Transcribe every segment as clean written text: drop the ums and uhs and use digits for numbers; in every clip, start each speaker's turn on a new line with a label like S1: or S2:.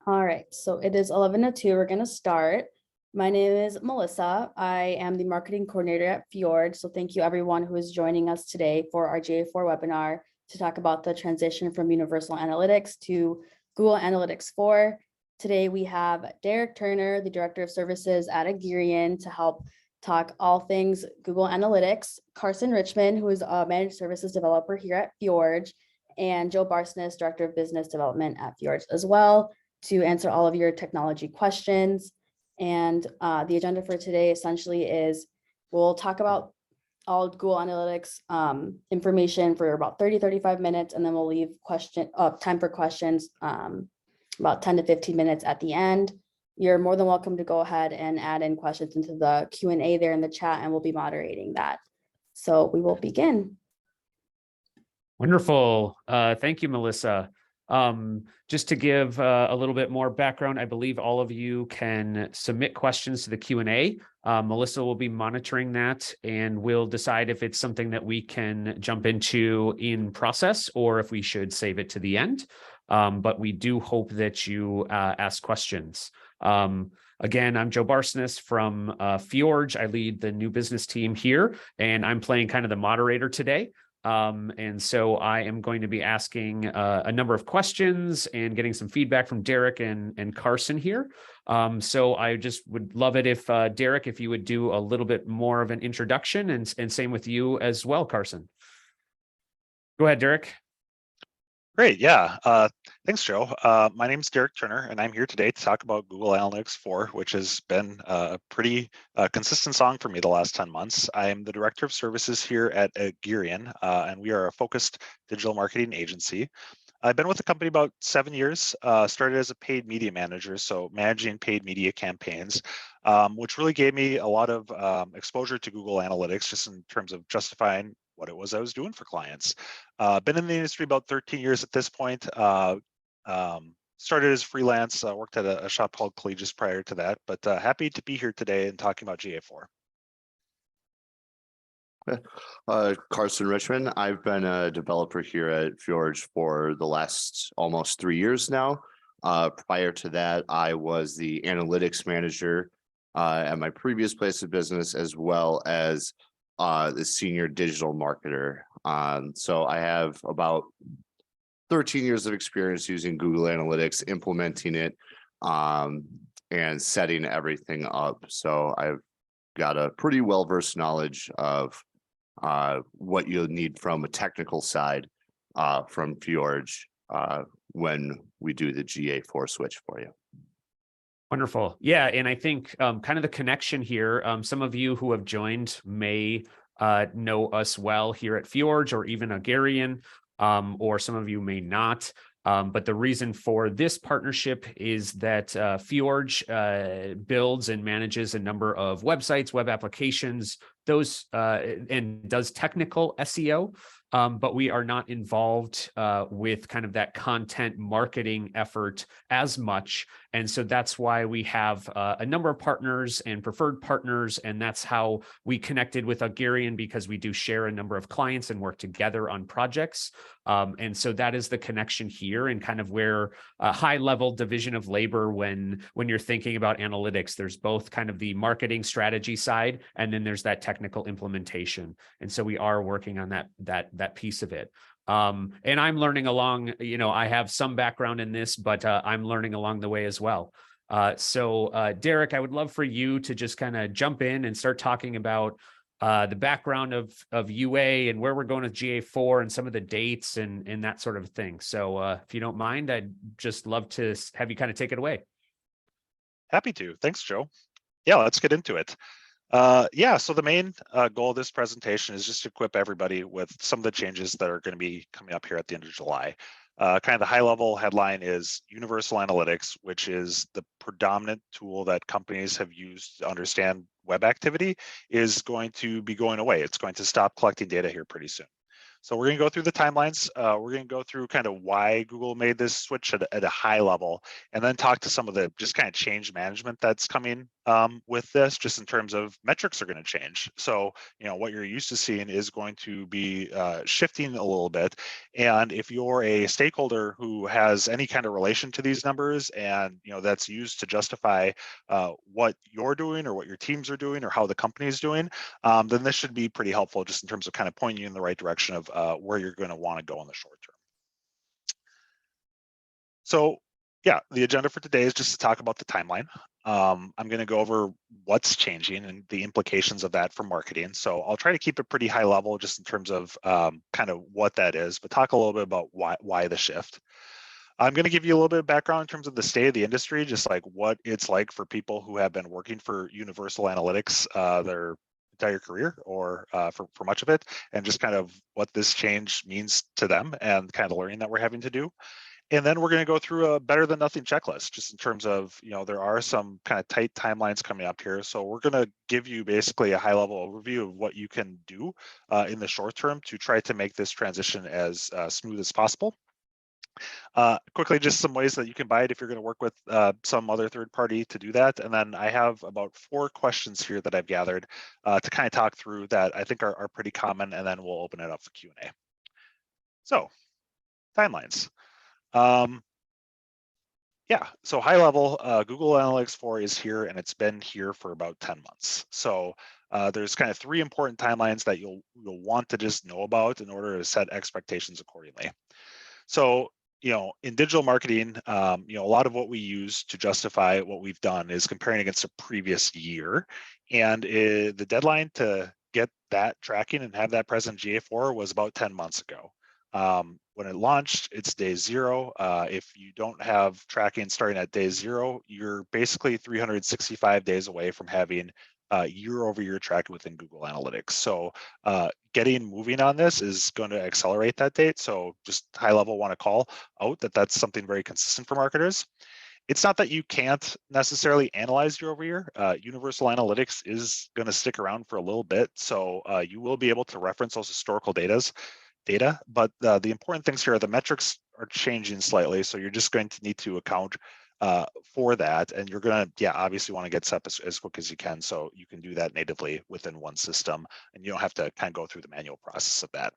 S1: All right, so it is 11:02. We're going to start. My name is Melissa. I am the marketing coordinator at Fjorge. So thank you everyone who is joining us today for our GA4 webinar to talk about the transition from Universal Analytics to Google Analytics 4. Today we have Derek Turner, the Director of Services at Augurian, to help talk all things Google Analytics, Carson Richmond, who is a managed services developer here at Fjorge, and Joe Barsness, Director of Business Development at Fjorge as well, to answer all of your technology questions. And the agenda for today essentially is we'll talk about all Google Analytics information for about 30-35 minutes, and then we'll leave time for questions about 10 to 15 minutes at the end. You're more than welcome to go ahead and add in questions into the Q&A there in the chat, and we'll be moderating that. So we will begin.
S2: Wonderful. Thank you, Melissa. Just to give a little bit more background, I believe all of you can submit questions to the Q&A. Melissa will be monitoring that, and we'll decide if it's something that we can jump into in process or if we should save it to the end. But we do hope that you ask questions. Again, I'm Joe Barsness from Fjorge. I lead the new business team here, and I'm playing kind of the moderator today. And so I am going to be asking a number of questions and getting some feedback from Derek and Carson here. So I just would love it if Derek, if you would do a little bit more of an introduction, and same with you as well, Carson. Go ahead, Derek.
S3: Great, yeah. Thanks, Joe. My name is Derek Turner, and I'm here today to talk about Google Analytics 4, which has been a pretty consistent song for me the last 10 months. I am the Director of Services here at Augurian, and we are a focused digital marketing agency. I've been with the company about 7 years, started as a paid media manager, so managing paid media campaigns, which really gave me a lot of exposure to Google Analytics, just in terms of justifying what it was I was doing for clients. Been in the industry about 13 years at this point. Started as freelance, worked at a shop called Collegius prior to that, but happy to be here today and talking about GA4.
S4: Carson Richmond. I've been a developer here at Fjorge for the last almost 3 years now. Prior to that, I was the analytics manager at my previous place of business, as well as the senior digital marketer. So I have about 13 years of experience using Google Analytics, implementing it, and setting everything up. So I've got a pretty well-versed knowledge of what you'll need from a technical side from Fjorge when we do the GA4 switch for you.
S2: Wonderful. Yeah, and I think kind of the connection here, some of you who have joined may know us well here at Fjorge or even Augurian, or some of you may not. But the reason for this partnership is that Fjorge builds and manages a number of websites, web applications, those and does technical SEO. But we are not involved with kind of that content marketing effort as much. And so that's why we have a number of partners and preferred partners. And that's how we connected with Augurian, because we do share a number of clients and work together on projects. And so that is the connection here, and kind of where a high level division of labor when you're thinking about analytics. There's both kind of the marketing strategy side, and then there's that technical implementation. And so we are working on that piece of it. And I'm learning along, I have some background in this, but I'm learning along the way as well. So Derek, I would love for you to just kind of jump in and start talking about the background of UA and where we're going with GA4 and some of the dates and that sort of thing. So if you don't mind, I'd just love to have you kind of take it away.
S3: Happy to. Thanks, Joe. Yeah, let's get into it. So the main goal of this presentation is just to equip everybody with some of the changes that are going to be coming up here at the end of July. Kind of the high level headline is Universal Analytics, which is the predominant tool that companies have used to understand web activity, is going to be going away. It's going to stop collecting data here pretty soon. So we're going to go through the timelines. We're going to go through kind of why Google made this switch at a high level, and then talk to some of the just kind of change management that's coming with this, just in terms of metrics are going to change. So, what you're used to seeing is going to be shifting a little bit. And if you're a stakeholder who has any kind of relation to these numbers, and that's used to justify what you're doing or what your teams are doing or how the company is doing, then this should be pretty helpful just in terms of kind of pointing you in the right direction of where you're going to want to go in the short term. So yeah, the agenda for today is just to talk about the timeline. I'm going to go over what's changing and the implications of that for marketing. So I'll try to keep it pretty high level just in terms of kind of what that is, but talk a little bit about why the shift. I'm going to give you a little bit of background in terms of the state of the industry, just like what it's like for people who have been working for Universal Analytics their entire career or for much of it, and just kind of what this change means to them and kind of the learning that we're having to do. And then we're going to go through a better than nothing checklist, just in terms of, there are some kind of tight timelines coming up here. So we're going to give you basically a high level overview of what you can do in the short term to try to make this transition as smooth as possible. Quickly, just some ways that you can buy it if you're going to work with some other third party to do that. And then I have about 4 questions here that I've gathered to kind of talk through that I think are pretty common, and then we'll open it up for Q&A. So, timelines. Yeah, so high level, Google Analytics 4 is here, and it's been here for about 10 months. So there's kind of 3 important timelines that you'll want to just know about in order to set expectations accordingly. So, in digital marketing, a lot of what we use to justify what we've done is comparing against a previous year. And the deadline to get that tracking and have that present GA4 was about 10 months ago. When it launched, it's day 0. If you don't have tracking starting at day 0, you're basically 365 days away from having year-over-year tracking within Google Analytics. So getting moving on this is going to accelerate that date. So just high level want to call out that that's something very consistent for marketers. It's not that you can't necessarily analyze year over year. Universal Analytics is going to stick around for a little bit. So you will be able to reference those historical data, but the important things here are the metrics are changing slightly. So you're just going to need to account for that. And you're going to, obviously want to get set as quick as you can. So you can do that natively within one system, and you don't have to kind of go through the manual process of that.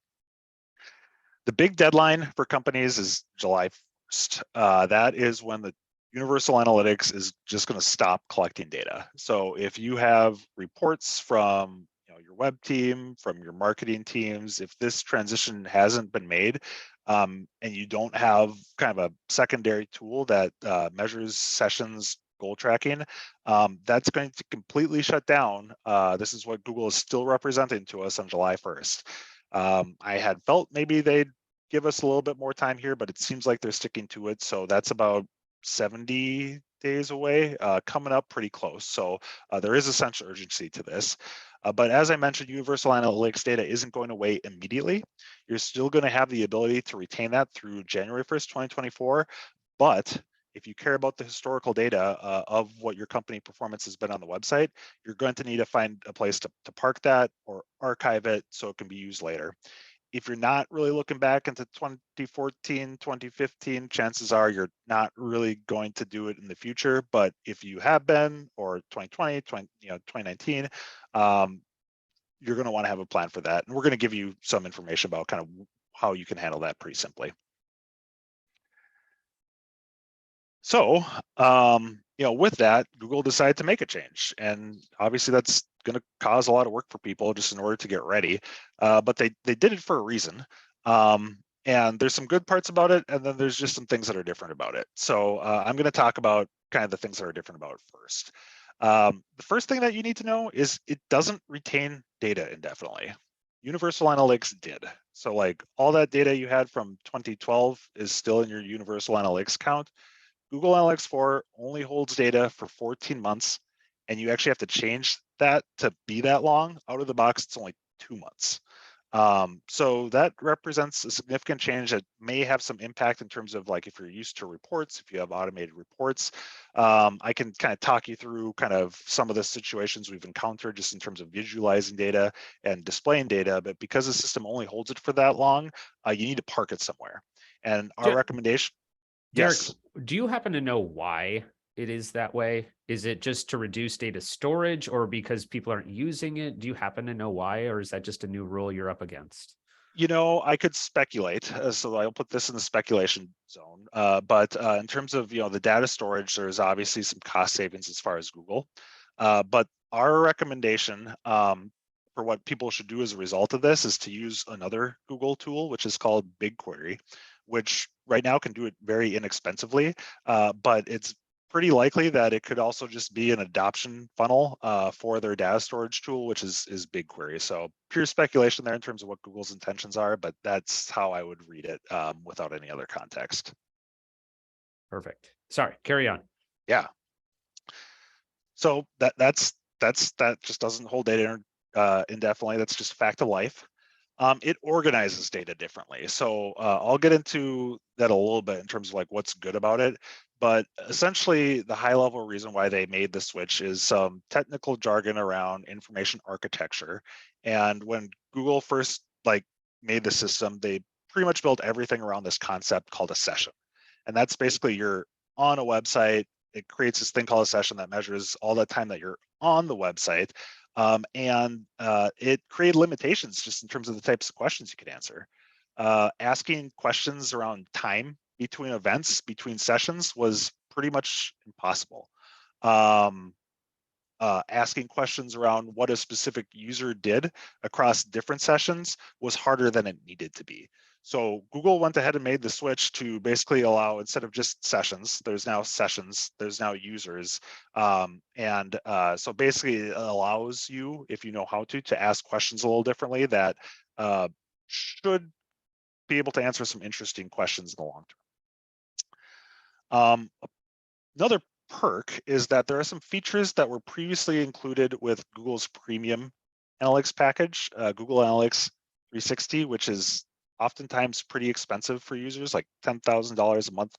S3: The big deadline for companies is July 1st. That is when the Universal Analytics is just going to stop collecting data. So if you have reports from your web team, from your marketing teams, if this transition hasn't been made, and you don't have kind of a secondary tool that measures sessions goal tracking, that's going to completely shut down. This is what Google is still representing to us on July 1st. I had felt maybe they'd give us a little bit more time here, but it seems like they're sticking to it. So that's about 70 days away, coming up pretty close. So there is a sense of urgency to this. But as I mentioned, Universal Analytics data isn't going away immediately. You're still going to have the ability to retain that through January 1st, 2024. But if you care about the historical data of what your company performance has been on the website, you're going to need to find a place to park that or archive it so it can be used later. If you're not really looking back into 2014, 2015, chances are you're not really going to do it in the future. But if you have been, or 2020, 2019, you're going to want to have a plan for that. And we're going to give you some information about kind of how you can handle that pretty simply. So, with that, Google decided to make a change. And obviously that's going to cause a lot of work for people just in order to get ready. But they did it for a reason. And there's some good parts about it, and then there's just some things that are different about it. So I'm going to talk about kind of the things that are different about it first. The first thing that you need to know is it doesn't retain data indefinitely. Universal Analytics did. So like all that data you had from 2012 is still in your Universal Analytics account. Google Analytics 4 only holds data for 14 months, and you actually have to change that to be that long. Out of the box, it's only 2 months. So that represents a significant change that may have some impact in terms of like if you're used to reports, if you have automated reports. I can kind of talk you through kind of some of the situations we've encountered just in terms of visualizing data and displaying data, but because the system only holds it for that long, you need to park it somewhere. And our recommendation,
S2: Derek,
S3: yes.
S2: do you happen to know why it is that way? Is it just to reduce data storage or because people aren't using it? Do you happen to know why, or is that just a new rule you're up against?
S3: I could speculate, so I'll put this in the speculation zone. But in terms of the data storage, there's obviously some cost savings as far as Google. But our recommendation for what people should do as a result of this is to use another Google tool, which is called BigQuery, which right now can do it very inexpensively, but it's pretty likely that it could also just be an adoption funnel for their data storage tool, which is BigQuery. So pure speculation there in terms of what Google's intentions are, but that's how I would read it without any other context.
S2: Perfect. Sorry, carry on.
S3: Yeah. So that just doesn't hold data indefinitely. That's just fact of life. It organizes data differently. So I'll get into that a little bit in terms of like what's good about it. But essentially, the high level reason why they made the switch is some technical jargon around information architecture. And when Google first made the system, they pretty much built everything around this concept called a session. And that's basically you're on a website. It creates this thing called a session that measures all the time that you're on the website. It created limitations just in terms of the types of questions you could answer. Asking questions around time between events, between sessions was pretty much impossible. Asking questions around what a specific user did across different sessions was harder than it needed to be. So Google went ahead and made the switch to basically allow, instead of just sessions, there's now sessions, there's now users. So basically it allows you, if you know how to ask questions a little differently that should be able to answer some interesting questions in the long term. Another perk is that there are some features that were previously included with Google's premium analytics package, Google Analytics 360, which is oftentimes pretty expensive for users, like $10,000 a month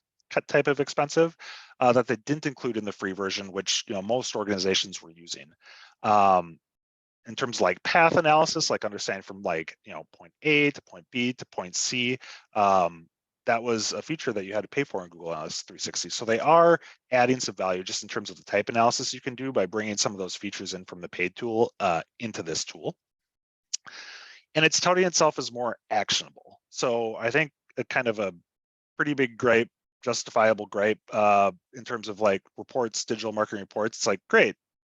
S3: type of expensive, that they didn't include in the free version, which most organizations were using. In terms of like path analysis, like understanding from point A to point B to point C, that was a feature that you had to pay for in Google Analytics 360. So they are adding some value just in terms of the type analysis you can do by bringing some of those features in from the paid tool into this tool. And it's touting itself as more actionable. So I think a kind of a pretty big gripe, justifiable gripe in terms of like reports, digital marketing reports. It's like, great,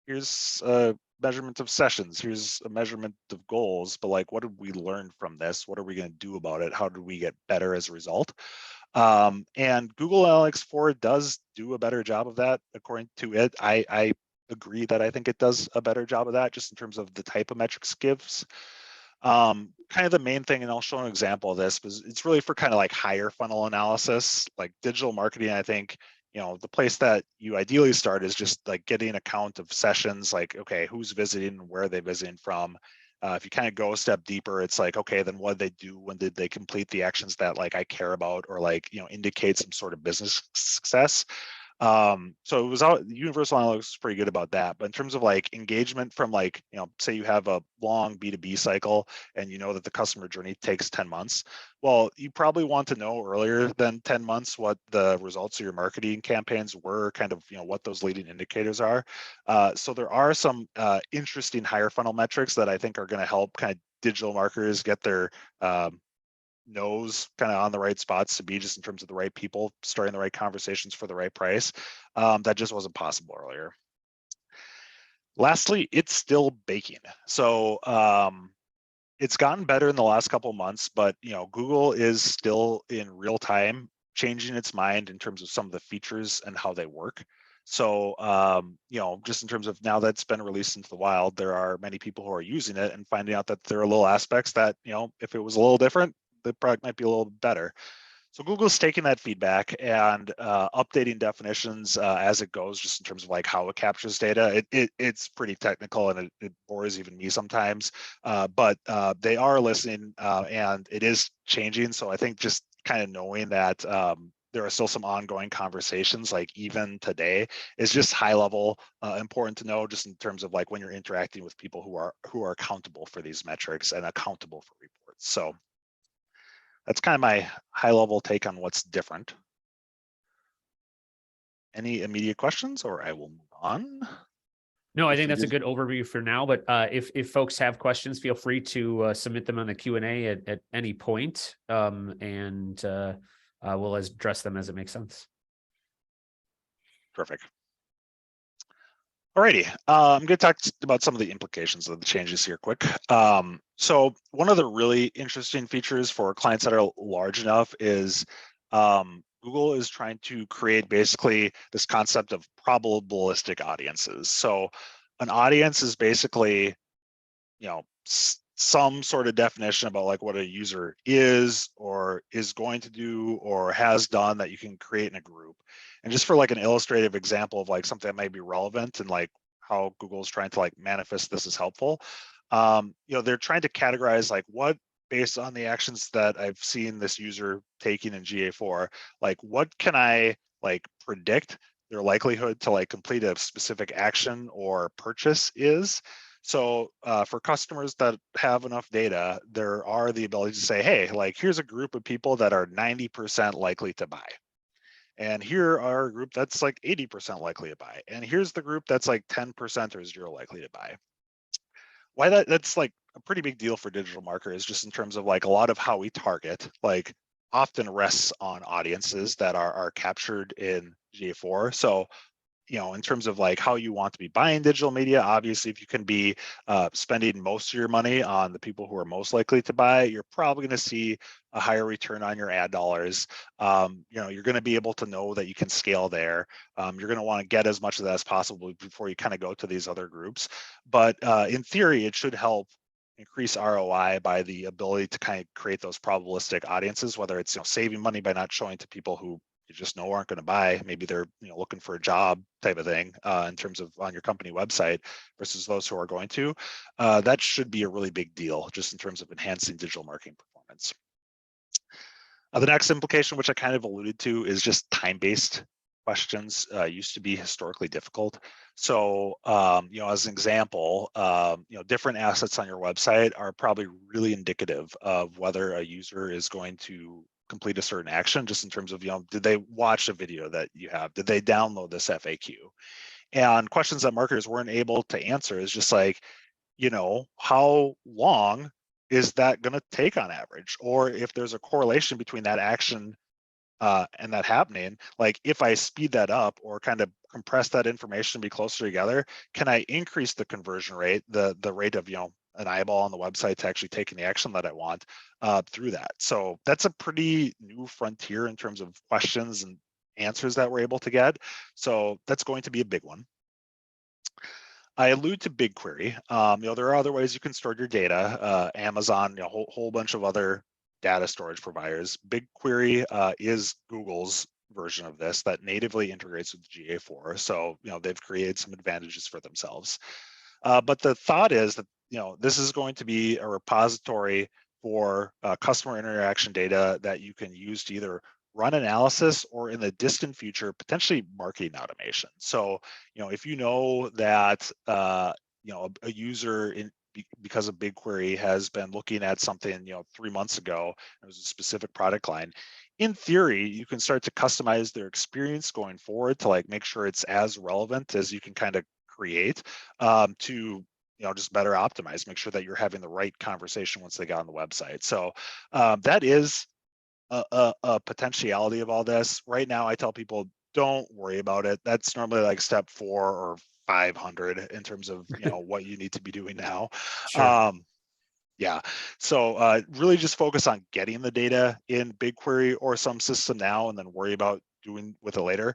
S3: here's a measurement of sessions, here's a measurement of goals, but like, what did we learn from this? What are we going to do about it? How did we get better as a result? And Google Analytics 4 does do a better job of that, according to it. I agree that I think it does a better job of that, just in terms of the type of metrics it gives. Kind of the main thing, and I'll show an example of this, because it's really for kind of like higher funnel analysis, like digital marketing. I think, the place that you ideally start is just like getting a count of sessions, like, okay, who's visiting, where are they visiting from? If you kind of go a step deeper, it's like, okay, then what did they do? When did they complete the actions that like I care about, or like, indicate some sort of business success? So it was out, Universal Analytics was pretty good about that. But in terms of like engagement from like, say you have a long B2B cycle and you know that the customer journey takes 10 months. Well, you probably want to know earlier than 10 months what the results of your marketing campaigns were, kind of, what those leading indicators are. So there are some interesting higher funnel metrics that I think are going to help kind of digital marketers get their nose kind of on the right spots to be, just in terms of the right people starting the right conversations for the right price. That just wasn't possible earlier. Lastly, it's still baking. So it's gotten better in the last couple of months, but Google is still in real time changing its mind in terms of some of the features and how they work. So just in terms of now that's been released into the wild, there are many people who are using it and finding out that there are little aspects that, if it was a little different, the product might be a little better. So Google's taking that feedback and updating definitions as it goes, just in terms of like how it captures data. It's pretty technical, and it bores even me sometimes, but they are listening and it is changing. So I think just kind of knowing that there are still some ongoing conversations, like even today, is just high level important to know, just in terms of like when you're interacting with people who are accountable for these metrics and accountable for reports. So that's kind of my high level take on what's different. any immediate questions, or I will move on.
S2: No, I
S4: If
S2: think
S4: we
S2: that's a
S4: did-
S2: good overview for now, but if folks have questions, feel free to submit them on the Q&A at any point, and we'll address them as it makes sense.
S3: Perfect. Alrighty, I'm going to talk about some of the implications of the changes here quick. So one of the really interesting features for clients that are large enough is Google is trying to create basically this concept of probabilistic audiences. So an audience is basically, some sort of definition about like what a user is or is going to do or has done that you can create in a group. And just for like an illustrative example of like something that might be relevant and like how Google's trying to like manifest this is helpful. They're trying to categorize like what, based on the actions that I've seen this user taking in GA4, like what can I like predict their likelihood to like complete a specific action or purchase is. So for customers that have enough data, there are the ability to say, hey, like here's a group of people that are 90% likely to buy. And here are a group that's like 80% likely to buy. And here's the group that's like 10% or 0 likely to buy. Why that's like a pretty big deal for digital marketers, just in terms of like a lot of how we target, like often rests on audiences that are captured in GA4. So in terms of like how you want to be buying digital media, obviously, if you can be spending most of your money on the people who are most likely to buy, you're probably going to see a higher return on your ad dollars. You're going to be able to know that you can scale there. You're going to want to get as much of that as possible before you kind of go to these other groups. But in theory, it should help increase ROI by the ability to kind of create those probabilistic audiences, whether it's saving money by not showing to people who you just know aren't going to buy. Maybe they're looking for a job type of thing in terms of on your company website versus those who are going to. That should be a really big deal just in terms of enhancing digital marketing performance. The next implication, which I kind of alluded to, is just time-based questions. Used to be historically difficult. So, as an example, different assets on your website are probably really indicative of whether a user is going to complete a certain action, just in terms of, did they watch a video that you have? Did they download this FAQ? And questions that marketers weren't able to answer is just like, how long is that going to take on average? Or if there's a correlation between that action and that happening, like if I speed that up or kind of compress that information to be closer together, can I increase the conversion rate, the rate of, an eyeball on the website to actually taking the action that I want through that? So that's a pretty new frontier in terms of questions and answers that we're able to get. So that's going to be a big one. I allude to BigQuery. There are other ways you can store your data. Amazon, a whole bunch of other data storage providers. BigQuery is Google's version of this that natively integrates with GA4. So, they've created some advantages for themselves. But the thought is that, this is going to be a repository for customer interaction data that you can use to either run analysis or in the distant future, potentially marketing automation. So, if you know that, a user because of BigQuery has been looking at something, 3 months ago, it was a specific product line. In theory, you can start to customize their experience going forward to like make sure it's as relevant as you can kind of create to just better optimize, make sure that you're having the right conversation once they got on the website. So that is a potentiality of all this. Right now, I tell people, don't worry about it. That's normally like step 4 or 500 in terms of what you need to be doing now.
S2: Sure.
S3: Yeah, so really just focus on getting the data in BigQuery or some system now, and then worry about doing with it later.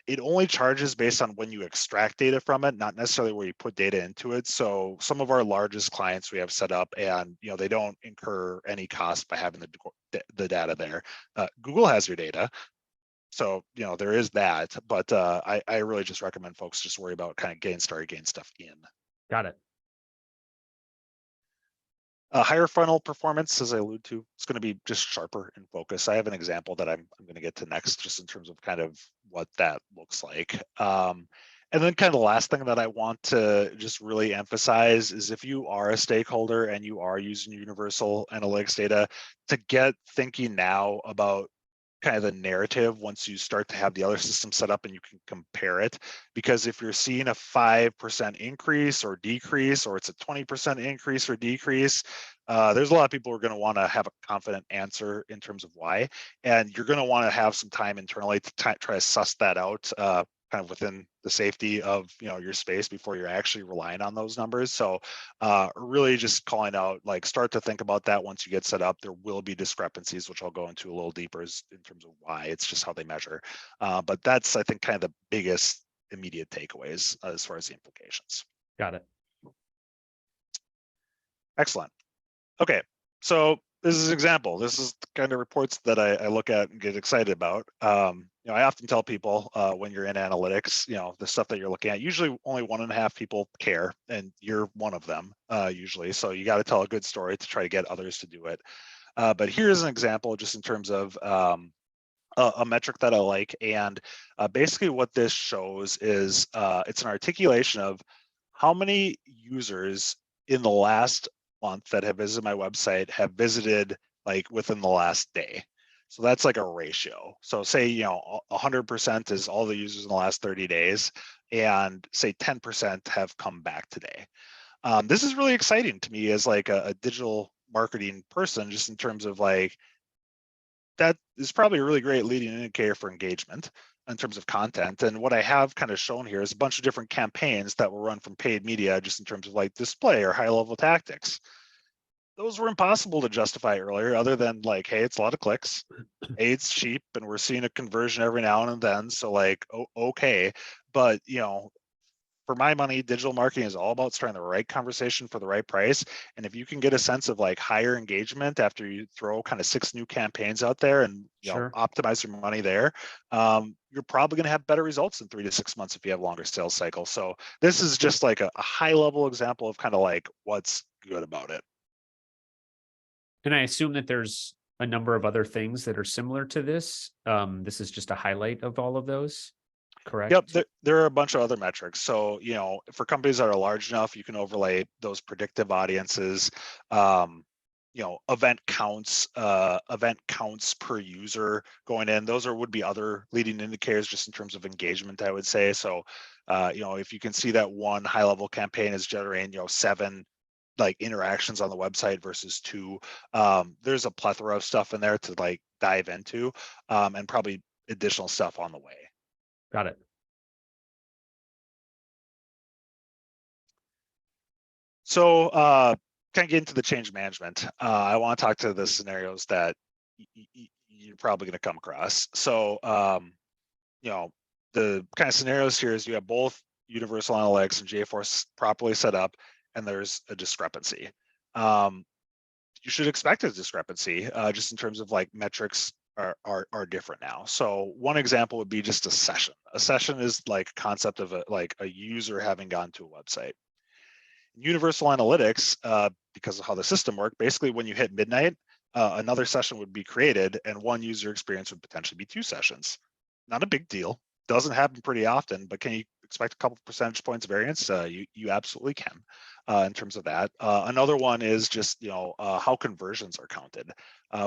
S3: It only charges based on when you extract data from it, not necessarily where you put data into it. So some of our largest clients we have set up, and they don't incur any cost by having the data there. Google has your data, so there is that. But I really just recommend folks just worry about kind of getting stuff in.
S2: Got it.
S3: Higher funnel performance, as I allude to, it's going to be just sharper in focus. I have an example that I'm going to get to next, just in terms of kind of what that looks like. And then kind of the last thing that I want to just really emphasize is if you are a stakeholder and you are using universal analytics data, to get thinking now about kind of the narrative once you start to have the other system set up and you can compare it. Because if you're seeing a 5% increase or decrease, or it's a 20% increase or decrease, there's a lot of people who are going to want to have a confident answer in terms of why, and you're going to want to have some time internally to try to suss that out, kind of within the safety of your space before you're actually relying on those numbers. So really just calling out, like, start to think about that once you get set up. There will be discrepancies, which I'll go into a little deeper in terms of why. It's just how they measure. But that's, I think, kind of the biggest immediate takeaways as far as the implications.
S2: Got it.
S3: Excellent. Okay, so this is an example. This is the kind of reports that I look at and get excited about. I often tell people when you're in analytics, the stuff that you're looking at, usually only 1.5 people care, and you're one of them usually. So you got to tell a good story to try to get others to do it. But here's an example just in terms of a metric that I like. And basically what this shows is it's an articulation of how many users in the last month that have visited my website have visited like within the last day. So that's like a ratio. So say 100% is all the users in the last 30 days, and say 10% have come back today. This is really exciting to me as like a digital marketing person, just in terms of like, that is probably a really great leading indicator for engagement in terms of content. And what I have kind of shown here is a bunch of different campaigns that were run from paid media, just in terms of like display or high level tactics. Those were impossible to justify earlier, other than like, hey, it's a lot of clicks, hey, it's cheap, and we're seeing a conversion every now and then. So like, okay, but for my money, digital marketing is all about starting the right conversation for the right price. And if you can get a sense of like higher engagement after you throw kind of 6 new campaigns out there and
S2: Sure.
S3: optimize your money there, you're probably going to have better results in 3 to 6 months if you have longer sales cycles. So this is just like a high level example of kind of like what's good about it.
S2: And I assume that there's a number of other things that are similar to this. This is just a highlight of all of those, correct?
S3: Yep, there are a bunch of other metrics. So, for companies that are large enough, you can overlay those predictive audiences, event counts per user going in. Those would be other leading indicators just in terms of engagement, I would say. So, if you can see that one high level campaign is generating, 7 like interactions on the website versus 2, there's a plethora of stuff in there to like dive into, and probably additional stuff on the way.
S2: Got it.
S3: So kind of get into the change management. I want to talk to the scenarios that you're probably going to come across. So, the kind of scenarios here is you have both Universal Analytics and GA4 properly set up, and there's a discrepancy. You should expect a discrepancy just in terms of like metrics are different now. So one example would be just a session. A session is like a concept of a user having gone to a website. Universal Analytics, because of how the system worked, basically when you hit midnight, another session would be created, and one user experience would potentially be 2 sessions. Not a big deal. Doesn't happen pretty often, but can you expect a couple percentage points variance? You absolutely can in terms of that. Another one is just how conversions are counted.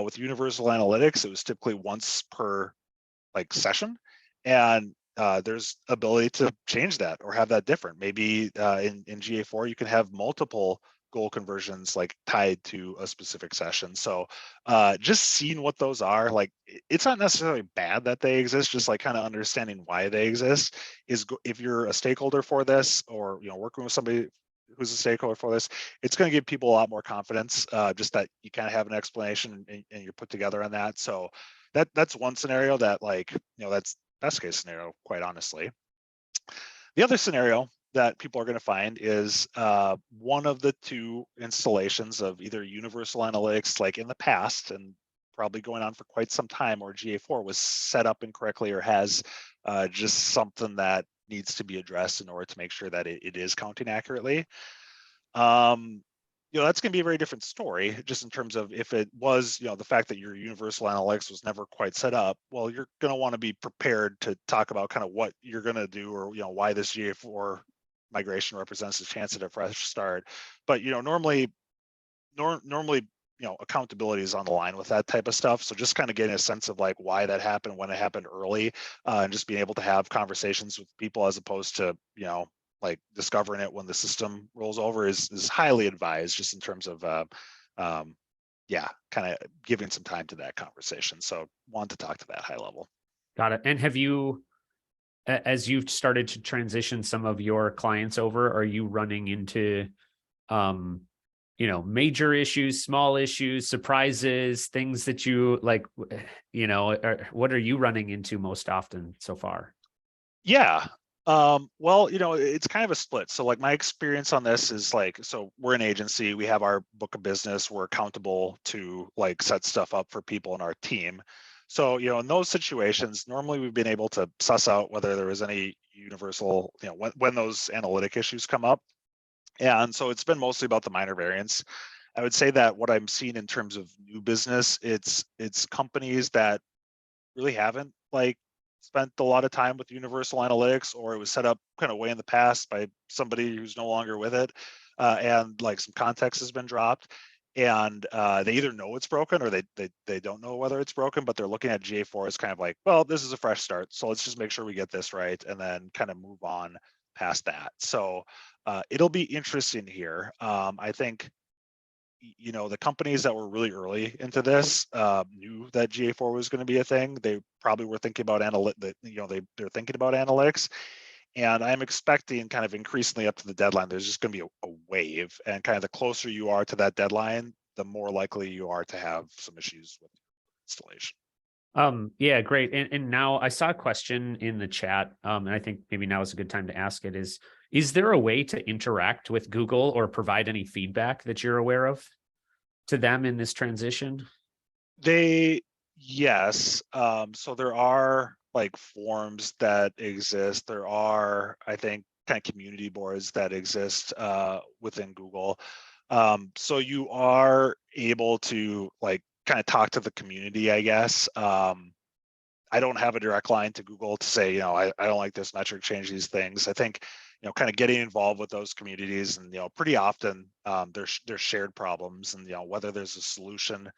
S3: With Universal Analytics, it was typically once per like session, and there's ability to change that or have that different. Maybe in GA4 you can have multiple goal conversions like tied to a specific session. So just seeing what those are, like it's not necessarily bad that they exist, just like kind of understanding why they exist is, if you're a stakeholder for this, or working with somebody who's a stakeholder for this, it's going to give people a lot more confidence, just that you kind of have an explanation and you're put together on that. So that's one scenario that like, that's best case scenario, quite honestly. The other scenario that people are going to find is one of the 2 installations of either Universal Analytics, like in the past, and probably going on for quite some time, or GA4 was set up incorrectly or has just something that needs to be addressed in order to make sure that it is counting accurately. That's going to be a very different story, just in terms of if it was, the fact that your Universal Analytics was never quite set up. Well, you're going to want to be prepared to talk about kind of what you're going to do, or why this GA4 migration represents a chance at a fresh start. But normally accountability is on the line with that type of stuff. So just kind of getting a sense of like why that happened, when it happened early, and just being able to have conversations with people as opposed to, like discovering it when the system rolls over is highly advised, just in terms of, kind of giving some time to that conversation. So want to talk to that high level.
S2: Got it. And have you, as you've started to transition some of your clients over, are you running into, major issues, small issues, surprises, things that you like, what are you running into most often so far?
S3: Yeah. Well, it's kind of a split. So like my experience on this is like, so we're an agency, we have our book of business, we're accountable to like set stuff up for people in our team. So, in those situations, normally we've been able to suss out whether there was any universal, when those analytic issues come up. And so it's been mostly about the minor variants. I would say that what I'm seeing in terms of new business, it's companies that really haven't like spent a lot of time with universal analytics, or it was set up kind of way in the past by somebody who's no longer with it, and like some context has been dropped, and they either know it's broken or they don't know whether it's broken, but they're looking at GA4 as kind of like, well, this is a fresh start, so let's just make sure we get this right and then kind of move on past that. So it'll be interesting here. I think the companies that were really early into this knew that GA4 was going to be a thing. They probably were thinking about they're thinking about analytics, and I'm expecting kind of increasingly up to the deadline, there's just going to be a wave, and kind of the closer you are to that deadline, the more likely you are to have some issues with installation.
S2: Yeah, great. And now I saw a question in the chat, and I think maybe now is a good time to ask it, is there a way to interact with Google or provide any feedback that you're aware of to them in this transition?
S3: Yes. So there are like forums that exist. There are, I think, kind of community boards that exist within Google. So you are able to like kind of talk to the community, I guess. I don't have a direct line to Google to say, I don't like this metric, change these things. I think, kind of getting involved with those communities, and, pretty often there's shared problems, and, whether there's a solution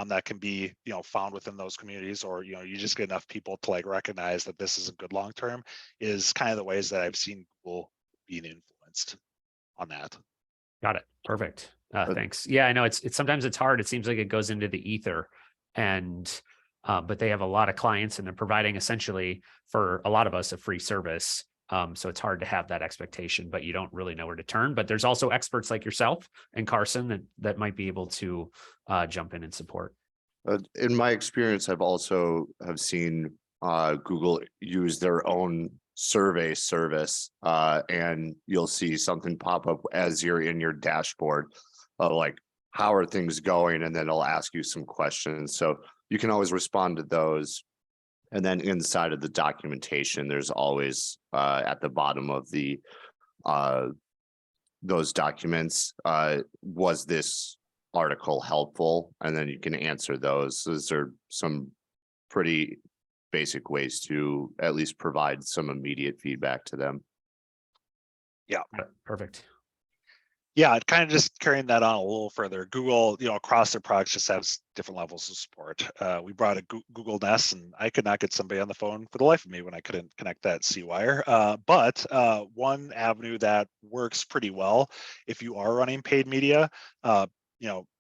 S3: that can be, found within those communities, or, you just get enough people to like recognize that this isn't good long-term, is kind of the ways that I've seen Google being influenced on that.
S2: Got it. Perfect. Thanks. Yeah, I know it's sometimes it's hard. It seems like it goes into the ether, and but they have a lot of clients, and they're providing essentially for a lot of us a free service. So it's hard to have that expectation, but you don't really know where to turn. But there's also experts like yourself and Carson that might be able to jump in and support.
S4: In my experience, I've also seen Google use their own survey service, and you'll see something pop up as you're in your dashboard, like how are things going, and then it'll ask you some questions. So you can always respond to those. And then inside of the documentation, there's always at the bottom of the those documents, was this article helpful? And then you can answer those. Those are some pretty basic ways to at least provide some immediate feedback to them.
S3: Yeah,
S2: perfect.
S3: Yeah, kind of just carrying that on a little further. Google, across their products just has different levels of support. We brought a Google Nest, and I could not get somebody on the phone for the life of me when I couldn't connect that C-wire. But one avenue that works pretty well, if you are running paid media,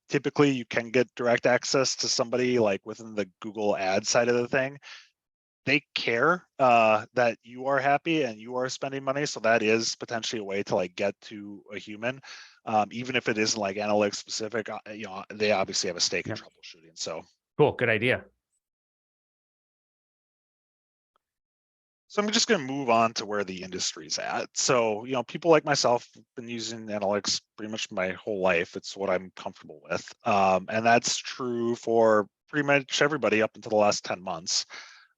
S3: typically you can get direct access to somebody like within the Google ad side of the thing. They care that you are happy and you are spending money, so that is potentially a way to like get to a human, even if it isn't like analytics specific. They obviously have a stake in troubleshooting. So
S2: cool, good idea.
S3: So I'm just going to move on to where the industry's at. So, people like myself have been using analytics pretty much my whole life. It's what I'm comfortable with, and that's true for pretty much everybody up until the last 10 months.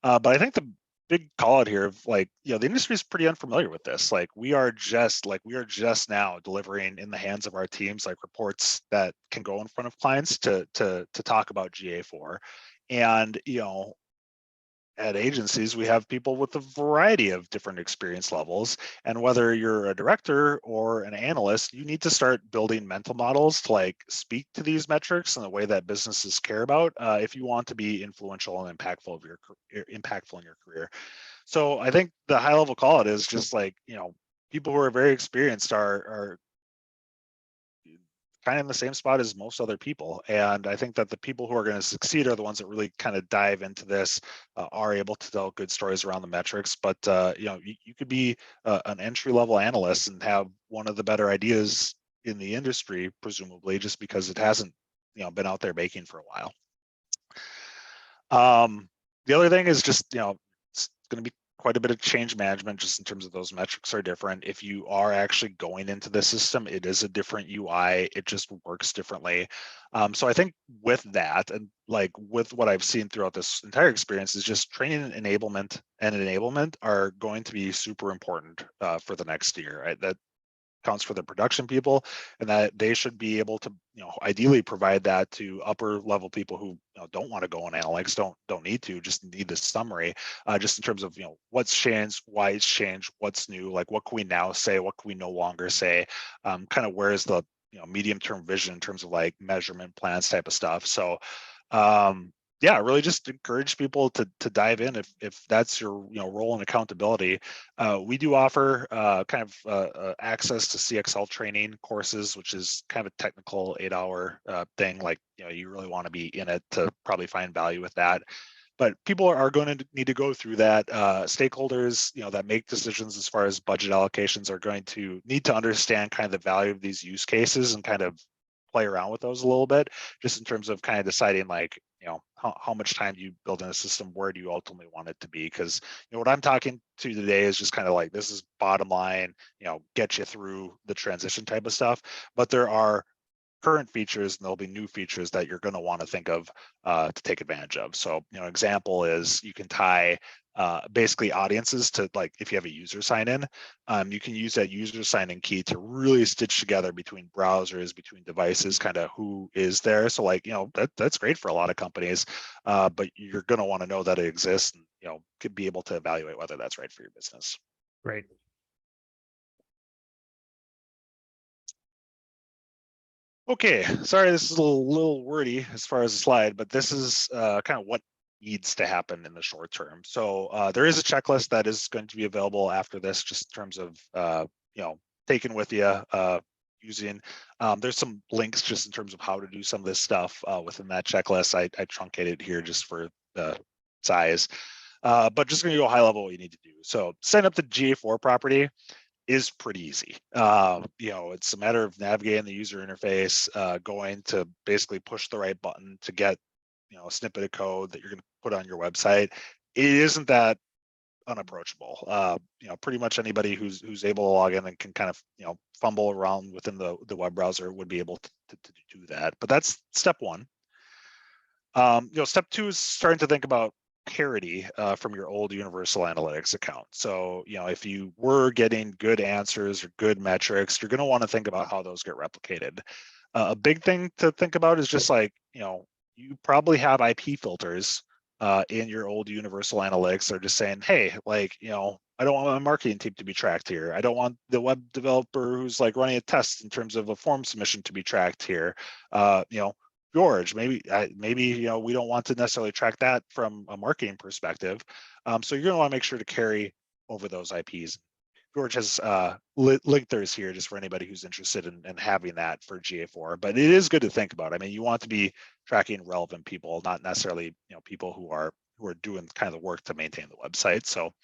S3: But I think the big call out here of like, the industry is pretty unfamiliar with this. Like we are just now delivering in the hands of our teams, like reports that can go in front of clients to talk about GA4. And, at agencies, we have people with a variety of different experience levels. And whether you're a director or an analyst, you need to start building mental models to like speak to these metrics in the way that businesses care about if you want to be influential and impactful in your career. So I think the high level call it is just like, people who are very experienced are kind of in the same spot as most other people. And I think that the people who are going to succeed are the ones that really kind of dive into this, are able to tell good stories around the metrics. But, you could be an entry level analyst and have one of the better ideas in the industry, presumably, just because it hasn't, been out there baking for a while. The other thing is just, it's going to be quite a bit of change management just in terms of those metrics are different. If you are actually going into the system, it is a different UI. It just works differently. So I think with that, and like with what I've seen throughout this entire experience, is just training and enablement are going to be super important for the next year. Right? That counts for the production people, and that they should be able to, ideally provide that to upper level people who don't want to go on analytics, don't need to, just need the summary, just in terms of what's changed, why it's changed, what's new, like what can we now say, what can we no longer say, kind of where is the medium term vision in terms of like measurement plans type of stuff. So yeah, really just encourage people to dive in if that's your role and accountability. We do offer kind of access to CXL training courses, which is kind of a technical 8-hour thing. Like you really want to be in it to probably find value with that. But people are going to need to go through that. Stakeholders, that make decisions as far as budget allocations are going to need to understand kind of the value of these use cases and kind of play around with those a little bit, just in terms of kind of deciding like, how much time do you build in a system, where do you ultimately want it to be? Because what I'm talking to today is just kind of like, this is bottom line, get you through the transition type of stuff. But there are current features and there'll be new features that you're going to want to think of to take advantage of. So, example is you can tie basically audiences to, like, if you have a user sign in, you can use that user sign in key to really stitch together between browsers, between devices, kind of who is there. So like, that's great for a lot of companies, but you're going to want to know that it exists and, could be able to evaluate whether that's right for your business.
S2: Great.
S3: Okay, sorry, this is a little wordy as far as the slide, but this is kind of what needs to happen in the short term. So there is a checklist that is going to be available after this, just in terms of taking with you, using. There's some links just in terms of how to do some of this stuff within that checklist. I truncated here just for the size, but just going to go high level what you need to do. So sign up the GA4 property is pretty easy. It's a matter of navigating the user interface, going to basically push the right button to get, a snippet of code that you're going to put on your website. It isn't that unapproachable. Pretty much anybody who's able to log in and can kind of, fumble around within the web browser would be able to do that. But that's step one. Step two is starting to think about parity from your old Universal Analytics account. So, if you were getting good answers or good metrics, you're going to want to think about how those get replicated. A big thing to think about is just like, you probably have IP filters in your old Universal Analytics. They're just saying, hey, like, I don't want my marketing team to be tracked here. I don't want the web developer who's like running a test in terms of a form submission to be tracked here. Fjorge, maybe we don't want to necessarily track that from a marketing perspective. So you're going to want to make sure to carry over those IPs. Fjorge has linked theirs here just for anybody who's interested in having that for GA4. But it is good to think about. I mean, you want to be tracking relevant people, not necessarily people who are doing kind of the work to maintain the website. So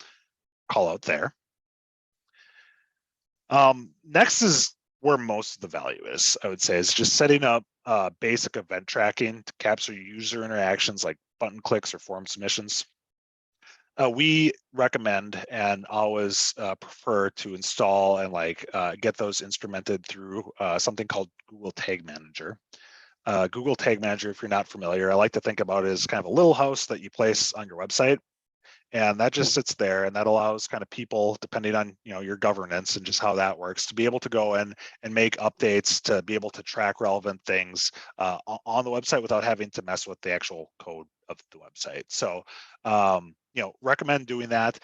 S3: call out there. Next is where most of the value is, I would say, is just setting up basic event tracking to capture user interactions like button clicks or form submissions. We recommend and always prefer to install and get those instrumented through something called Google Tag Manager. Google Tag Manager, if you're not familiar, I like to think about it as kind of a little house that you place on your website. And that just sits there, and that allows kind of people, depending on your governance and just how that works, to be able to go in and make updates, to be able to track relevant things on the website without having to mess with the actual code the website. So recommend doing that.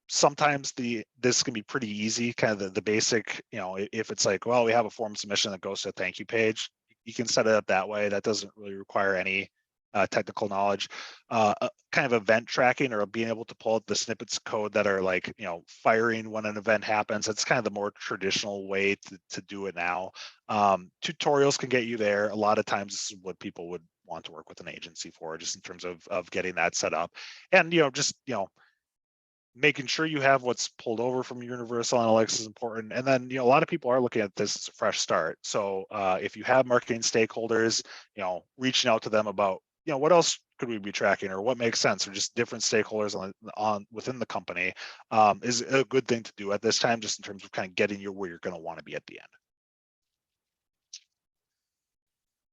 S3: Sometimes this can be pretty easy, kind of the basic, if it's like, well, we have a form submission that goes to a thank you page, you can set it up that way. That doesn't really require any technical knowledge. Kind of event tracking, or being able to pull out the snippets of code that are like, firing when an event happens. That's kind of the more traditional way to do it now. Tutorials can get you there. A lot of times this is what people would want to work with an agency for, just in terms of getting that set up. And making sure you have what's pulled over from Universal Analytics is important. And then, a lot of people are looking at this as a fresh start. So if you have marketing stakeholders, reaching out to them about, what else could we be tracking, or what makes sense, or just different stakeholders on within the company is a good thing to do at this time, just in terms of kind of getting you where you're going to want to be at the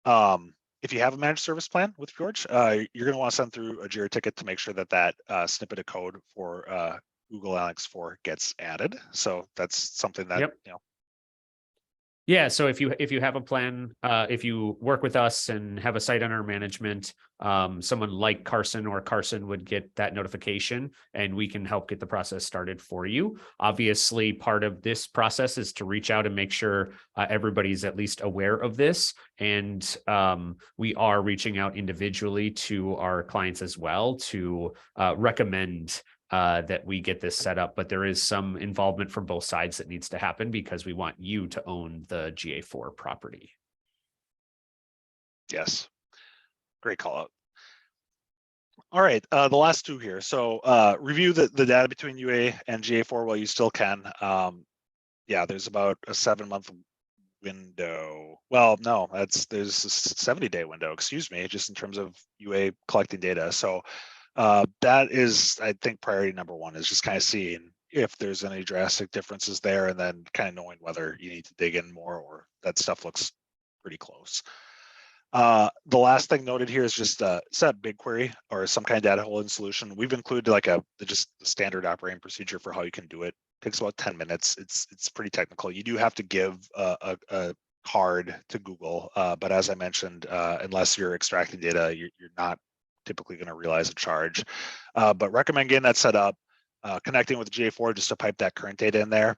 S3: end. If you have a managed service plan with Fjorge, you're going to want to send through a JIRA ticket to make sure that snippet of code for Google Analytics 4 gets added. So that's something that,
S2: Yep. Yeah, so if you have a plan, if you work with us and have a site under management, someone like Carson would get that notification, and we can help get the process started for you. Obviously, part of this process is to reach out and make sure everybody's at least aware of this. And we are reaching out individually to our clients as well to recommend that we get this set up, but there is some involvement from both sides that needs to happen, because we want you to own the GA4 property.
S3: Yes, great call out. All right, the last two here. So review the data between UA and GA4 while you still can. Yeah, there's about a 7-month window. Well, no, there's a 70-day window, excuse me, just in terms of UA collecting data. So that is, I think, priority number one, is just kind of seeing if there's any drastic differences there, and then kind of knowing whether you need to dig in more, or that stuff looks pretty close. The last thing noted here is just set up BigQuery or some kind of data holding solution. We've included like just the standard operating procedure for how you can do it. It takes about 10 minutes. It's pretty technical. You do have to give a card to Google, but as I mentioned, unless you're extracting data, you're not typically going to realize a charge. But recommend getting that set up, connecting with GA4 just to pipe that current data in there.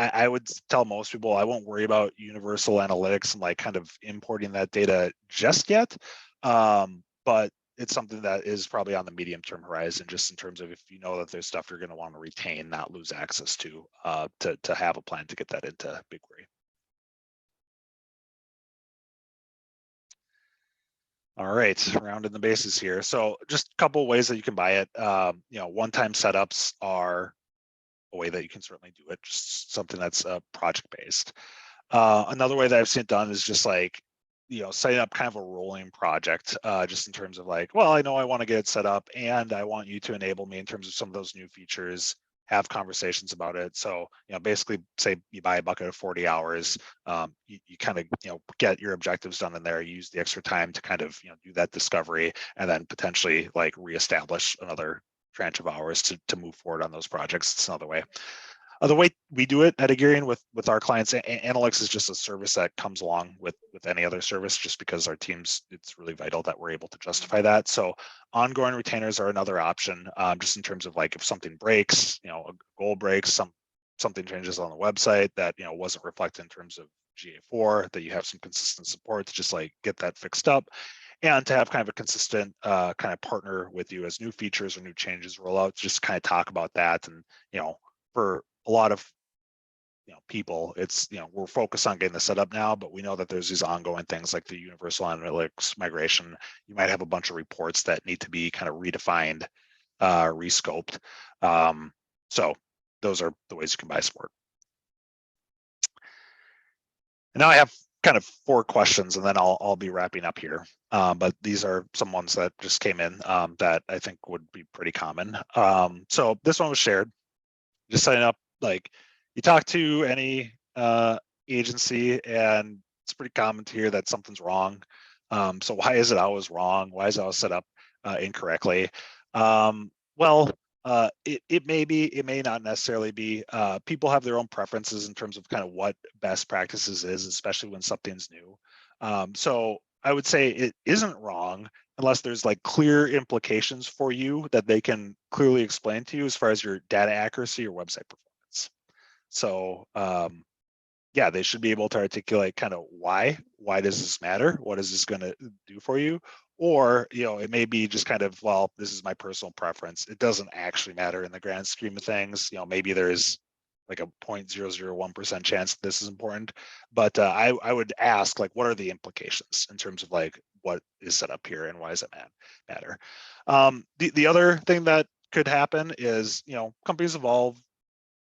S3: I would tell most people I won't worry about Universal Analytics and like kind of importing that data just yet, but it's something that is probably on the medium-term horizon, just in terms of if you know that there's stuff you're going to want to retain, not lose access to have a plan to get that into BigQuery. All right, rounding the bases here. So just a couple of ways that you can buy it. One-time setups are a way that you can certainly do it, just something that's project-based. Another way that I've seen it done is just like, setting up kind of a rolling project, just in terms of like, well, I know I want to get it set up, and I want you to enable me in terms of some of those new features, have conversations about it. So, basically say you buy a bucket of 40 hours, you kind of, get your objectives done in there, use the extra time to kind of, do that discovery, and then potentially like reestablish another tranche of hours to move forward on those projects. It's another way. The way we do it at Augurian with our clients, Analytics is just a service that comes along with any other service, just because our teams, it's really vital that we're able to justify that. So ongoing retainers are another option, just in terms of like if something breaks, a goal breaks, something changes on the website that wasn't reflected in terms of GA4, that you have some consistent support to just like get that fixed up, and to have kind of a consistent kind of partner with you as new features or new changes roll out, just kind of talk about that. And for a lot of people, it's we're focused on getting this set up now, but we know that there's these ongoing things like the Universal Analytics migration. You might have a bunch of reports that need to be kind of redefined, rescoped. So those are the ways you can buy support. And now I have kind of 4 questions, and then I'll be wrapping up here. But these are some ones that just came in that I think would be pretty common. So this one was shared. Just setting up, like, you talk to any agency, and it's pretty common to hear that something's wrong. So why is it always wrong? Why is it always set up incorrectly? Well, it may be, it may not necessarily be. People have their own preferences in terms of kind of what best practices is, especially when something's new. So I would say it isn't wrong. unless there's like clear implications for you that they can clearly explain to you as far as your data accuracy or website performance. So yeah, they should be able to articulate kind of why does this matter? What is this going to do for you? Or, you know, it may be just kind of, well, this is my personal preference. It doesn't actually matter in the grand scheme of things. You know, maybe there's like a 0.001% chance this is important, but I would ask, like, what are the implications in terms of like what is set up here and why does it matter? The other thing that could happen is, you know, companies evolve.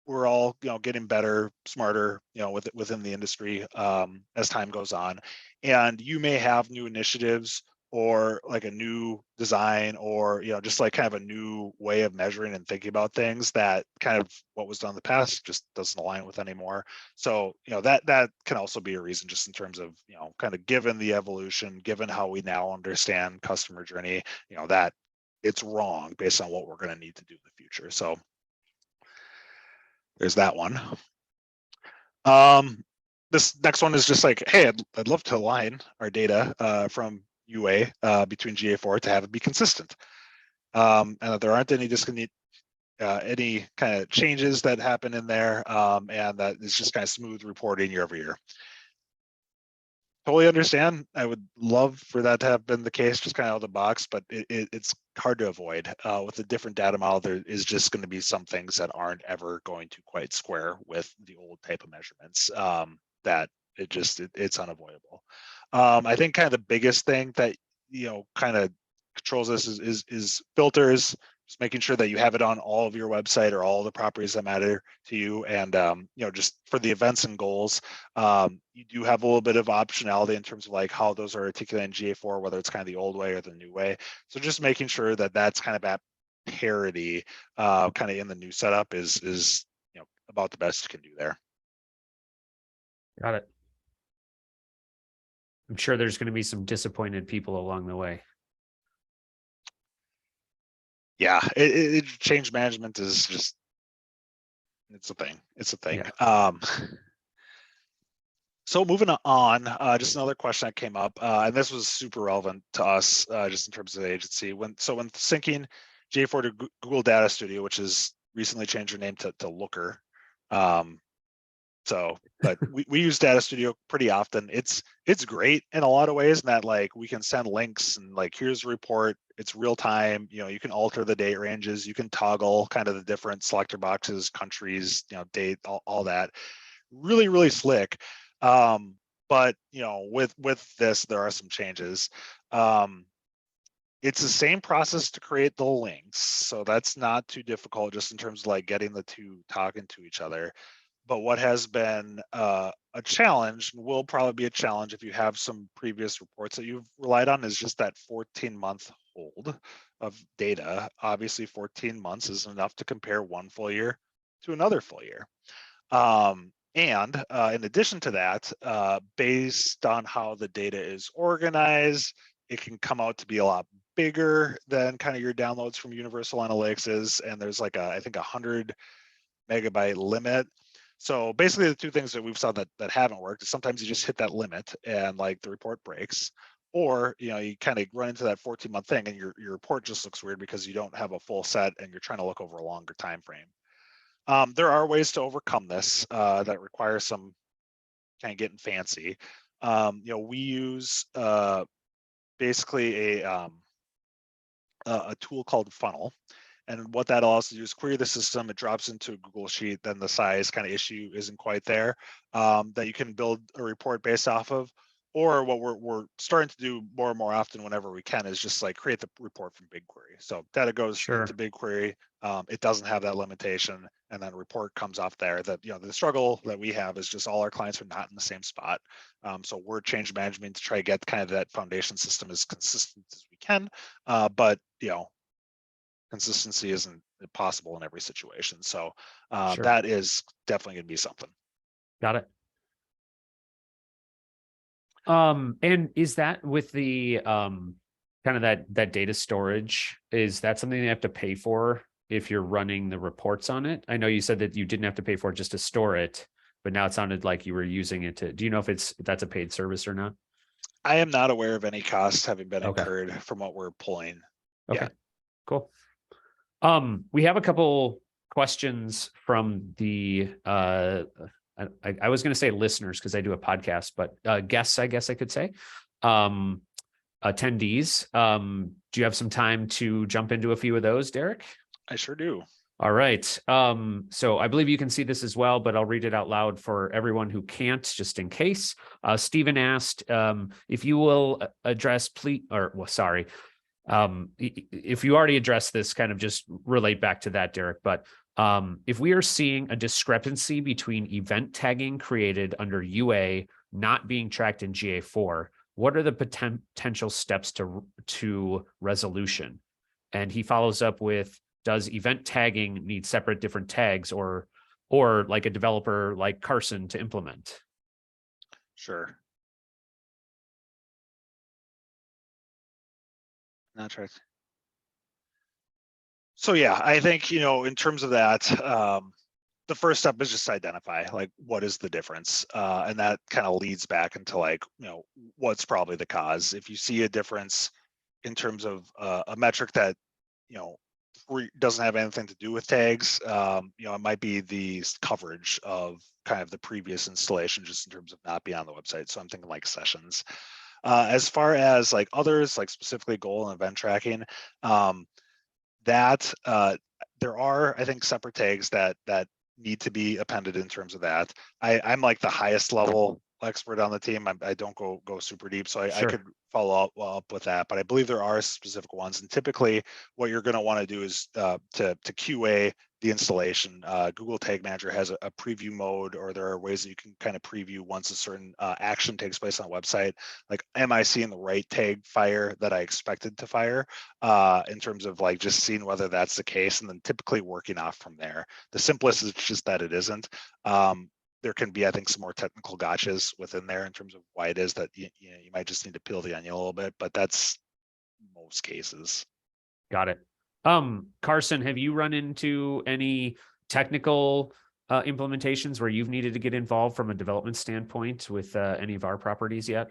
S3: We're all, you know, getting better, smarter, you know, within the industry as time goes on, and you may have new initiatives or like a new design or, you know, just like kind of a new way of measuring and thinking about things that kind of what was done in the past just doesn't align with anymore. So, you know, that can also be a reason, just in terms of, you know, kind of given the evolution, given how we now understand customer journey, you know, that it's wrong based on what we're going to need to do in the future. So there's that one. This next one is just like, hey, I'd love to align our data from UA between GA4 to have it be consistent, and that there aren't any any kind of changes that happen in there, and that it's just kind of smooth reporting year over year. Totally understand. I would love for that to have been the case, just kind of out of the box, but it's hard to avoid. With a different data model, there is just going to be some things that aren't ever going to quite square with the old type of measurements. That it's unavoidable. I think kind of the biggest thing that, you know, kind of controls this is filters. Just making sure that you have it on all of your website or all the properties that matter to you. And, you know, just for the events and goals, you do have a little bit of optionality in terms of like how those are articulated in GA4, whether it's kind of the old way or the new way. So just making sure that that's kind of at parity, kind of in the new setup is, you know, about the best you can do there.
S2: Got it. I'm sure there's going to be some disappointed people along the way.
S3: Yeah, change management is just, it's a thing. It's a thing.
S2: Yeah.
S3: So moving on, just another question that came up, and this was super relevant to us, just in terms of the agency. When syncing GA4 to Google Data Studio, which has recently changed their name to Looker, but we use Data Studio pretty often. It's great in a lot of ways in that, like, we can send links and like, here's a report. It's real time. You know, you can alter the date ranges. You can toggle kind of the different selector boxes, countries, you know, date, all that. Really, really slick. But, you know, with this, there are some changes. It's the same process to create the links, so that's not too difficult, just in terms of like getting the two talking to each other. But what has been a challenge, will probably be a challenge if you have some previous reports that you've relied on, is just that 14-month hold of data. Obviously, 14 months is enough to compare one full year to another full year. And in addition to that, based on how the data is organized, it can come out to be a lot bigger than kind of your downloads from Universal Analytics is. And there's like I think 100 megabyte limit. So basically the two things that we've saw that haven't worked is sometimes you just hit that limit and like the report breaks, or, you know, you kind of run into that 14-month thing and your report just looks weird because you don't have a full set and you're trying to look over a longer time frame. There are ways to overcome this that require some kind of getting fancy. You know, we use basically a tool called Funnel. And what that allows you to do is query the system. It drops into a Google Sheet. Then the size kind of issue isn't quite there, that you can build a report based off of. Or what we're starting to do more and more often whenever we can is just like create the report from BigQuery. So data goes into BigQuery. It doesn't have that limitation, and then a report comes off there. That, you know, the struggle that we have is just all our clients are not in the same spot. So we're change management to try to get kind of that foundation system as consistent as we can. But, you know, consistency isn't possible in every situation. So that is definitely going to be something.
S2: Got it. And is that with the kind of that data storage, is that something you have to pay for if you're running the reports on it? I know you said that you didn't have to pay for it just to store it, but now it sounded like you were using it to, do you know if that's a paid service or not?
S3: I am not aware of any costs having been
S2: Okay.
S3: incurred from what we're pulling.
S2: Okay,
S3: Yeah.
S2: cool. We have a couple questions from the I was going to say listeners because I do a podcast, but guests, I guess I could say. Attendees. Do you have some time to jump into a few of those, Derek?
S3: I sure do.
S2: All right. So I believe you can see this as well, but I'll read it out loud for everyone who can't, just in case. Stephen asked if you will address, please, or well, sorry. If you already addressed this, kind of just relate back to that, Derek. But if we are seeing a discrepancy between event tagging created under UA not being tracked in GA4, what are the potential steps to resolution? And he follows up with, does event tagging need separate different tags or like a developer like Carson to implement?
S3: Sure. Not tracked. So yeah, I think, in terms of that, the first step is just identify like what is the difference, and that kind of leads back into like what's probably the cause. If you see a difference in terms of a metric that doesn't have anything to do with tags, it might be the coverage of kind of the previous installation, just in terms of not being on the website. So I'm thinking like sessions. As far as like others, like specifically goal and event tracking, that there are, I think, separate tags that need to be appended in terms of that. I'm like the highest level expert on the team. I don't go super deep, so I could follow up with that. But I believe there are specific ones, and typically what you're going to want to do is to QA the installation. Google Tag Manager has a preview mode, or there are ways that you can kind of preview once a certain action takes place on a website. Like, am I seeing the right tag fire that I expected to fire? In terms of like just seeing whether that's the case, and then typically working off from there. The simplest is just that it isn't. There can be, I think, some more technical gotchas within there in terms of why it is that you might just need to peel the onion a little bit, but that's most cases.
S2: Got it. Carson, have you run into any technical implementations where you've needed to get involved from a development standpoint with any of our properties yet?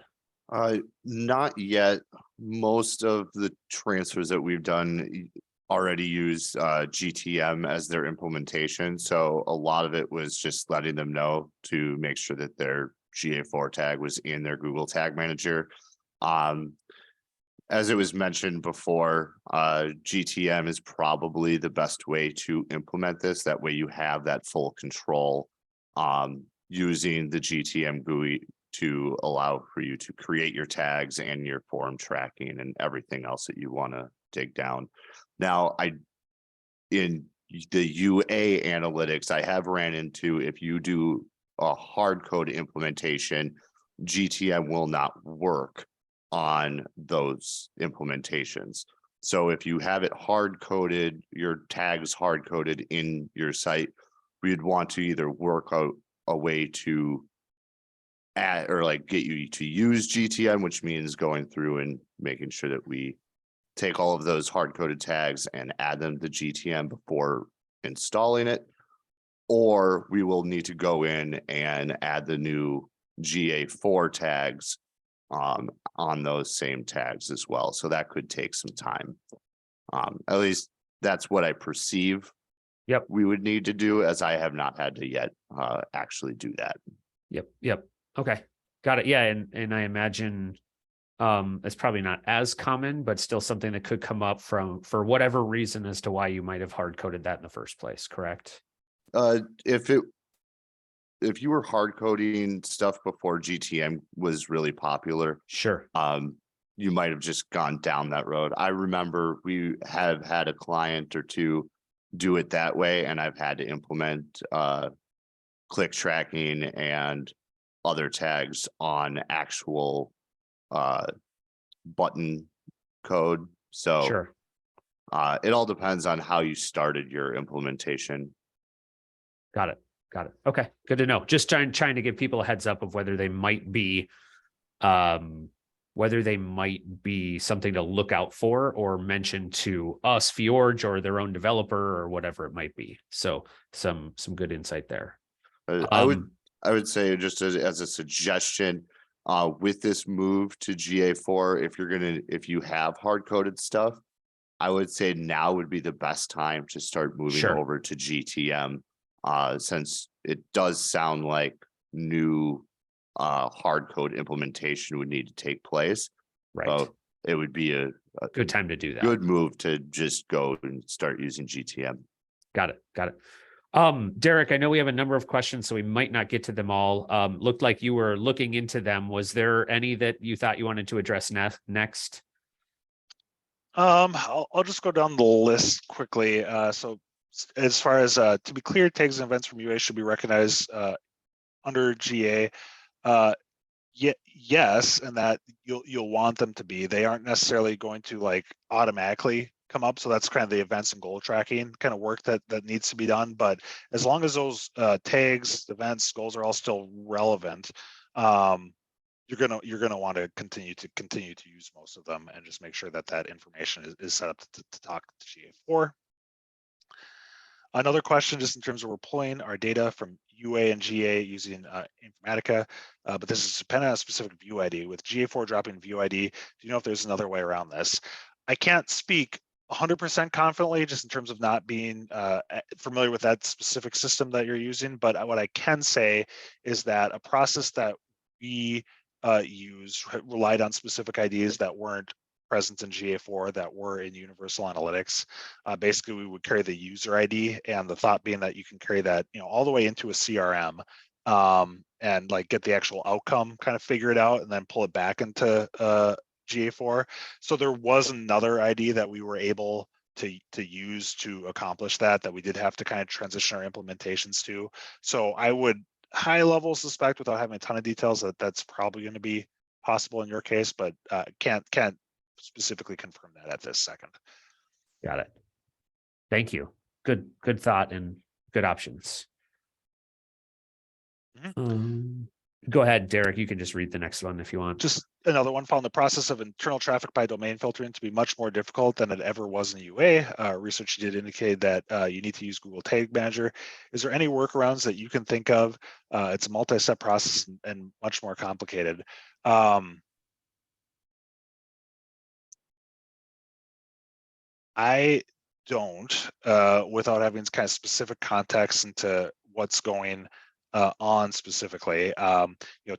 S4: Not yet. Most of the transfers that we've done already use GTM as their implementation. So a lot of it was just letting them know to make sure that their GA4 tag was in their Google Tag Manager. As it was mentioned before, GTM is probably the best way to implement this. That way you have that full control using the GTM GUI to allow for you to create your tags and your form tracking and everything else that you want to dig down. Now, in the UA analytics, I have ran into, if you do a hard code implementation, GTM will not work on those implementations. So if you have it hard coded, your tags hard coded in your site, we'd want to either work out a way to add or like get you to use GTM, which means going through and making sure that we take all of those hard coded tags and add them to GTM before installing it, or we will need to go in and add the new GA4 tags on those same tags as well. So that could take some time. At least that's what I perceive.
S2: Yep.
S4: We would need to do, as I have not had to yet actually do that.
S2: Yep. Okay. Got it. Yeah. And I imagine it's probably not as common, but still something that could come up for whatever reason as to why you might have hard coded that in the first place. Correct.
S4: If you were hard coding stuff before GTM was really popular,
S2: sure.
S4: You might have just gone down that road. I remember we have had a client or two do it that way, and I've had to implement click tracking and other tags on actual button code. So
S2: sure.
S4: It all depends on how you started your implementation.
S2: Got it. Okay, good to know. Just trying to give people a heads up of whether they might be something to look out for or mention to us, Fjorge, or their own developer or whatever it might be. So some good insight there.
S4: I would say, just as a suggestion, With this move to GA4, if you have hard coded stuff, I would say now would be the best time to start moving
S2: Sure.
S4: over to GTM, since it does sound like new hard code implementation would need to take place.
S2: Right.
S4: So it would be a
S2: Good time to do that.
S4: good move to just go and start using GTM.
S2: Got it. Got it. Derek, I know we have a number of questions, so we might not get to them all. Looked like you were looking into them. Was there any that you thought you wanted to address next?
S3: I'll just go down the list quickly. So as far as to be clear, tags and events from UA should be recognized under GA. Yes, and that you'll want them to be. They aren't necessarily going to like automatically come up. So that's kind of the events and goal tracking kind of work that needs to be done. But as long as those tags, events, goals are all still relevant, you're gonna want to continue to use most of them and just make sure that that information is set up to talk to GA4. Another question, just in terms of we're pulling our data from UA and GA using Informatica, but this is dependent on a specific view ID. With GA4 dropping view ID, do you know if there's another way around this? I can't speak 100% confidently, just in terms of not being familiar with that specific system that you're using. But what I can say is that a process that we relied on specific IDs that weren't present in GA4 that were in Universal Analytics. Basically, we would carry the user ID, and the thought being that you can carry that, all the way into a CRM, and like get the actual outcome kind of figure it out, and then pull it back into GA4. So there was another ID that we were able to use to accomplish that we did have to kind of transition our implementations to. So I would high level suspect, without having a ton of details, that that's probably going to be possible in your case, but can't specifically confirm that at this second.
S2: Got it. Thank you. Good thought and good options. Go ahead, Derek. You can just read the next one if you want.
S3: Just another one. Found the process of internal traffic by domain filtering to be much more difficult than it ever was in the UA. Research you did indicate that you need to use Google Tag Manager. Is there any workarounds that you can think of? It's a multi-step process and much more complicated. I don't, without having kind of specific context into what's going on specifically.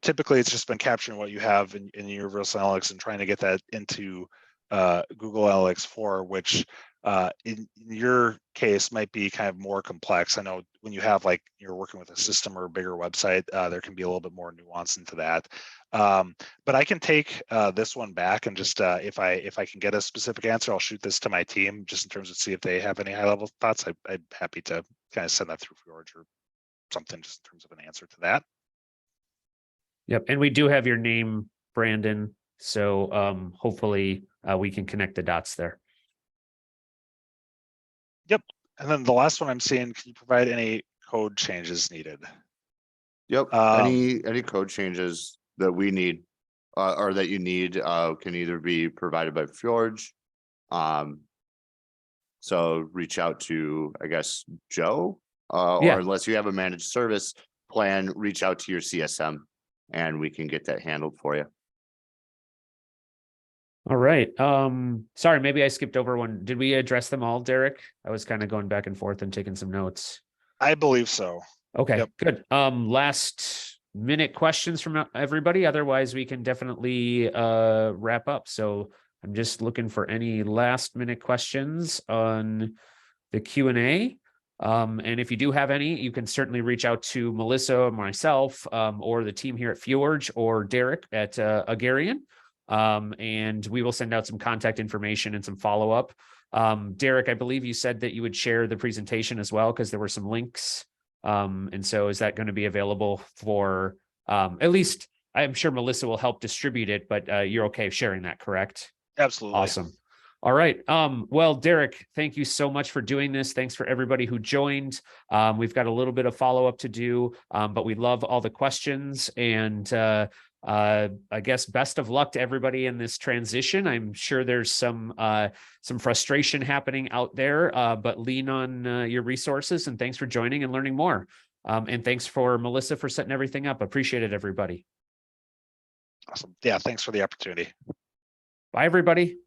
S3: Typically it's just been capturing what you have in Universal Analytics and trying to get that into Google Analytics 4, which in your case might be kind of more complex. I know when you have you're working with a system or a bigger website, there can be a little bit more nuance into that. But I can take this one back and just if I can get a specific answer, I'll shoot this to my team just in terms of see if they have any high level thoughts. I'm happy to kind of send that through Fjorge or something just in terms of an answer to that.
S2: Yep, and we do have your name, Brandon. So hopefully we can connect the dots there.
S3: Yep, and then the last one I'm seeing, can you provide any code changes needed?
S4: Yep, any code changes that we need or that you need can either be provided by Fjorge. So reach out to, I guess, Joe, or unless you have a managed service plan, reach out to your CSM and we can get that handled for you.
S2: All right. Sorry, maybe I skipped over one. Did we address them all, Derek? I was kind of going back and forth and taking some notes.
S3: I believe so.
S2: Okay,
S3: yep.
S2: Good. Last minute questions from everybody. Otherwise, we can definitely wrap up. So I'm just looking for any last minute questions on the Q&A. And if you do have any, you can certainly reach out to Melissa, myself, or the team here at Fjorge, or Derek at Augurian. And we will send out some contact information and some follow-up. Derek, I believe you said that you would share the presentation as well, because there were some links. And so is that going to be available for, at least I'm sure Melissa will help distribute it, but you're okay sharing that, correct?
S3: Absolutely.
S2: Awesome. All right. Well, Derek, thank you so much for doing this. Thanks for everybody who joined. We've got a little bit of follow-up to do, but we love all the questions, and I guess best of luck to everybody in this transition. I'm sure there's some frustration happening out there, but lean on your resources, and thanks for joining and learning more. And thanks for Melissa for setting everything up. Appreciate it, everybody.
S3: Awesome. Yeah, thanks for the opportunity.
S2: Bye, everybody.